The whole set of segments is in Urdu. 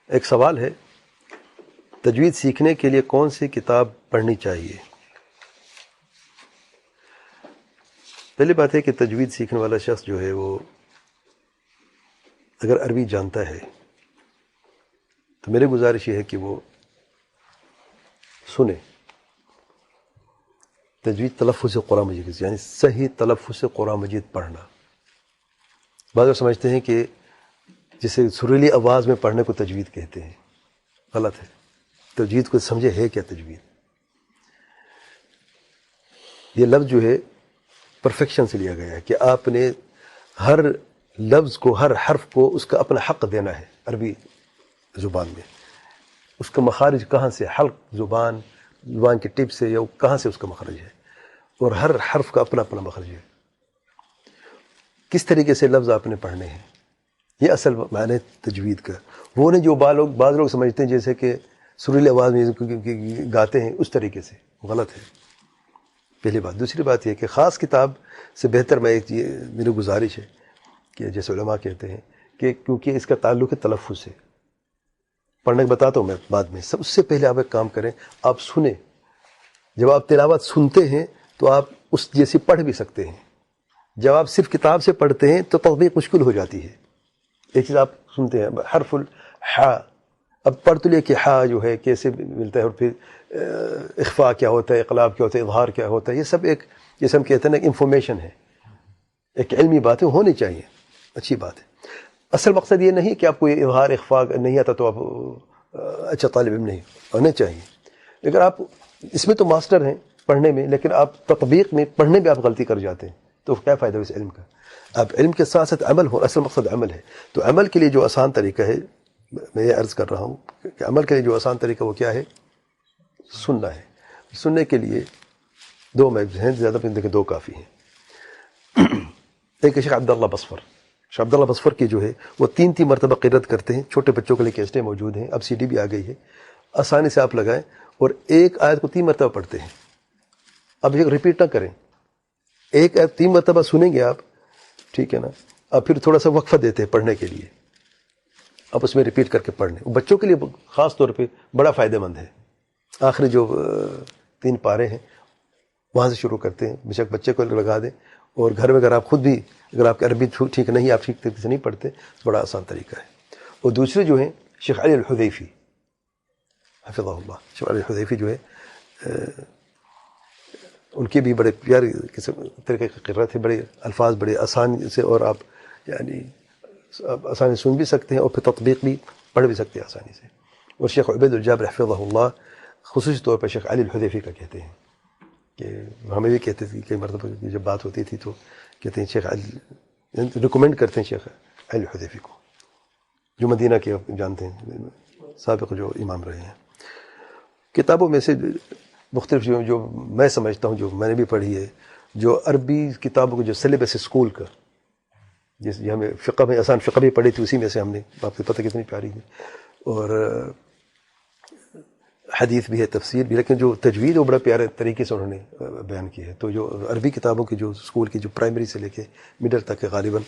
ایک سوال ہے، تجوید سیکھنے کے لیے کون سی کتاب پڑھنی چاہیے؟ پہلی بات ہے کہ تجوید سیکھنے والا شخص جو ہے وہ اگر عربی جانتا ہے تو میری گزارش یہ ہے کہ وہ سنے تجوید تلفظ قرآن مجید، یعنی صحیح تلفظ سے قرآن مجید پڑھنا۔ بعض لوگ سمجھتے ہیں کہ جسے سریلی آواز میں پڑھنے کو تجوید کہتے ہیں، غلط ہے۔ تجوید کو سمجھے ہے کیا تجوید؟ یہ لفظ جو ہے پرفیکشن سے لیا گیا ہے کہ آپ نے ہر لفظ کو، ہر حرف کو اس کا اپنا حق دینا ہے۔ عربی زبان میں اس کا مخارج کہاں سے، حلق زبان کی ٹپ سے، یا کہاں سے اس کا مخرج ہے، اور ہر حرف کا اپنا اپنا مخرج ہے۔ کس طریقے سے لفظ آپ نے پڑھنے ہیں، یہ اصل معنی تجوید کا۔ وہ نہیں جو بعض لوگ سمجھتے ہیں جیسے کہ سریلی آواز میں گاتے ہیں، اس طریقے سے غلط ہے، پہلی بات۔ دوسری بات یہ کہ خاص کتاب سے بہتر میری گزارش ہے کہ جیسے علماء کہتے ہیں کہ کیونکہ اس کا تعلق ہے تلفظ سے، پڑھنے کو بتاتا ہوں میں بعد میں، سب سے پہلے آپ ایک کام کریں، آپ سنیں۔ جب آپ تلاوت سنتے ہیں تو آپ اس جیسی پڑھ بھی سکتے ہیں۔ جب آپ صرف کتاب سے پڑھتے ہیں تو تطبیق مشکل ہو جاتی ہے۔ ایک چیز آپ سنتے ہیں، حرف الحا، اب پڑھ تو لیا کہ ہا جو ہے کیسے ملتا ہے، اور پھر اخفاء کیا ہوتا ہے، اقلاب کیا ہوتا ہے، اظہار کیا ہوتا ہے، یہ سب ایک جیسے ہم کہتے ہیں نا انفارمیشن ہے، ایک علمی بات ہے، ہونی چاہیے، اچھی بات ہے۔ اصل مقصد یہ نہیں کہ آپ کو یہ اظہار اخفاء نہیں آتا تو آپ اچھا طالب علم نہیں ہونا چاہیے۔ اگر آپ اس میں تو ماسٹر ہیں پڑھنے میں، لیکن آپ تطبیق میں پڑھنے میں آپ غلطی کر جاتے ہیں تو کیا فائدہ اس علم کا؟ آپ علم کے ساتھ ساتھ عمل ہو، اصل مقصد عمل ہے۔ تو عمل کے لیے جو آسان طریقہ ہے، میں یہ عرض کر رہا ہوں کہ عمل کے لیے جو آسان طریقہ وہ کیا ہے؟ سننا ہے۔ سننے کے لیے دو میگز ہیں، زیادہ پہ دیکھیں دو کافی ہیں۔ ایک شیخ عبداللہ بصفر، شیخ عبداللہ بصفر کی جو ہے وہ 3 مرتبہ قرات کرتے ہیں۔ چھوٹے بچوں کے لیے کیسٹیں موجود ہیں، اب سی ڈی بھی آ گئی ہے، آسانی سے آپ لگائیں اور ایک آیت کو 3 مرتبہ پڑھتے ہیں۔ اب یہ ریپیٹ نہ کریں، ایک آیت 3 مرتبہ سنیں گے آپ، ٹھیک ہے نا، اب پھر تھوڑا سا وقفہ دیتے ہیں پڑھنے کے لیے، اب اس میں ریپیٹ کر کے پڑھ لیں۔ بچوں کے لیے خاص طور پہ بڑا فائدہ مند ہے۔ آخری جو 3 پارے ہیں وہاں سے شروع کرتے ہیں، بے شک بچے کو لگا دیں، اور گھر میں اگر آپ خود بھی، اگر آپ کی عربی ٹھیک نہیں، آپ ٹھیک طریقے سے نہیں پڑھتے، بڑا آسان طریقہ ہے۔ اور دوسرے جو ہیں شیخ علی الحذیفی حفظہ اللہ، شیخ علی الحذیفی جو ہے ان کی بھی بڑے پیارے طریقے کی قرات ہے، بڑے الفاظ بڑے آسانی سے، اور آپ یعنی آسانی سن بھی سکتے ہیں اور پھر تطبیق بھی پڑھ بھی سکتے ہیں آسانی سے۔ اور شیخ عبید الجابر حفظہ اللہ خصوصی طور پر شیخ علی الحذیفی کا کہتے ہیں، کہ ہمیں بھی کہتے تھے کئی مرتبہ جب بات ہوتی تھی تو کہتے ہیں شیخ علی، ریکمینڈ کرتے ہیں شیخ علی الحذیفی کو، جو مدینہ کے جانتے ہیں، سابق جو امام رہے ہیں۔ کتابوں میں سے مختلف جو میں سمجھتا ہوں، جو میں نے بھی پڑھی ہے، جو عربی کتابوں کو جو سلیبس اسکول کا، جیسے ہمیں فقہ میں آسان فقہ بھی پڑھی تھی، اسی میں سے ہم نے، آپ کو پتہ کتنی پیاری ہے، اور حدیث بھی ہے، تفسیر بھی، لیکن جو تجوید وہ بڑا پیارے طریقے سے انہوں نے بیان کی ہے۔ تو جو عربی کتابوں کی جو اسکول کی جو پرائمری سے لے کے مڈل تک ہے غالباً،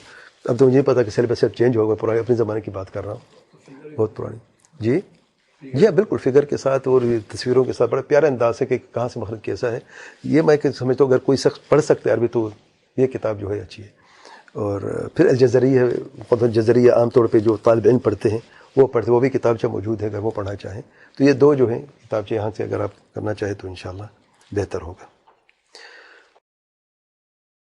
اب تو مجھے پتا کہ سلیبس اب چینج ہوگا، پرانے اپنے زمانے کی بات کر رہا ہوں، بہت پرانی۔ جی بالکل فگر کے ساتھ اور تصویروں کے ساتھ بڑا پیارا انداز ہے کہ کہاں سے مخرج کیسا ہے، یہ میں سمجھتا ہوں اگر کوئی شخص پڑھ سکتے عربی تو یہ کتاب جو ہے اچھی ہے۔ اور پھر الجزریہ ہے، الجزریہ عام طور پہ جو طالب علم پڑھتے ہیں وہ بھی کتابچہ موجود ہے، اگر وہ پڑھنا چاہیں تو یہ دو جو ہیں کتابچے یہاں سے اگر آپ کرنا چاہیں تو انشاءاللہ بہتر ہوگا۔